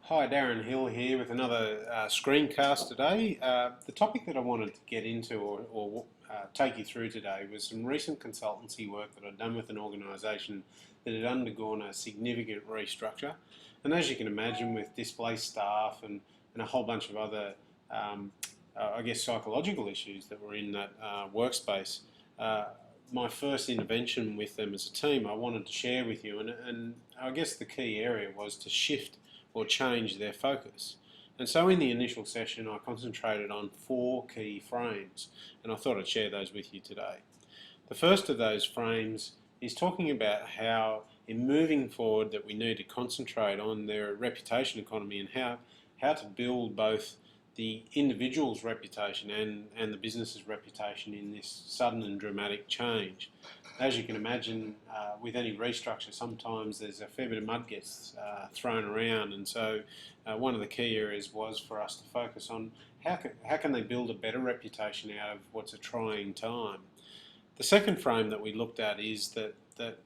Hi, Darren Hill here with another screencast today. The topic that I wanted to get into or take you through today was some recent consultancy work that I'd done with an organisation that had undergone a significant restructure. And as you can imagine, with displaced staff and a whole bunch of other, I guess, psychological issues that were in that workspace, my first intervention with them as a team I wanted to share with you. And I guess the key area was to shift or change their focus. And so in the initial session I concentrated on 4 key frames, and I thought I'd share those with you today. The first of those frames is talking about how in moving forward that we need to concentrate on their reputation economy and how to build both the individual's reputation and the business's reputation in this sudden and dramatic change. As you can imagine, with any restructure, sometimes there's a fair bit of mud gets thrown around, and so one of the key areas was for us to focus on how can they build a better reputation out of what's a trying time. The second frame that we looked at is that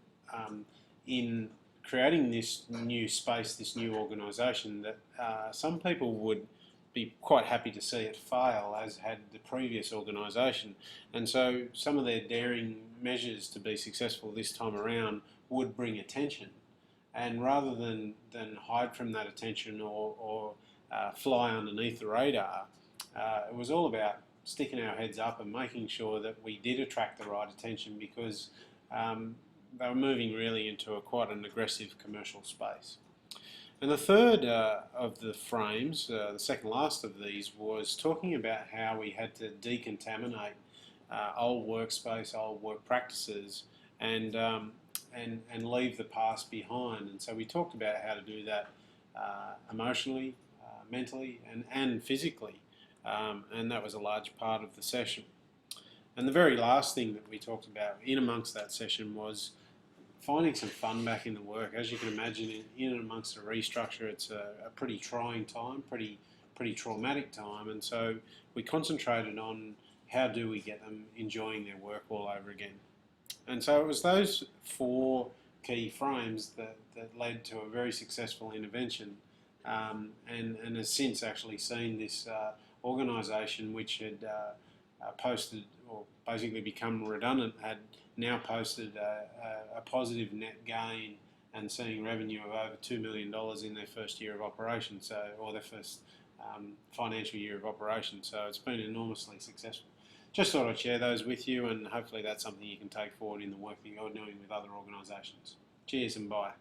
in creating this new space, this new organisation, that some people would be quite happy to see it fail, as had the previous organisation, and so some of their daring measures to be successful this time around would bring attention, and rather than hide from that attention or fly underneath the radar, it was all about sticking our heads up and making sure that we did attract the right attention, because they were moving really into quite an aggressive commercial space. And the third of the frames, the second last of these, was talking about how we had to decontaminate old workspace, old work practices, and leave the past behind. And so we talked about how to do that emotionally, mentally, and physically, and that was a large part of the session. And the very last thing that we talked about in amongst that session was finding some fun back in the work. As you can imagine, in and amongst a restructure, it's a pretty trying time, pretty traumatic time, and so we concentrated on how do we get them enjoying their work all over again. And so it was those 4 key frames that led to a very successful intervention, and has since actually seen this organisation, which had posted, or basically become redundant, had now posted a positive net gain and seeing revenue of over $2 million in their first year of operation, or their first financial year of operation. So it's been enormously successful. Just thought I'd share those with you, and hopefully that's something you can take forward in the work that you're doing with other organisations. Cheers and bye.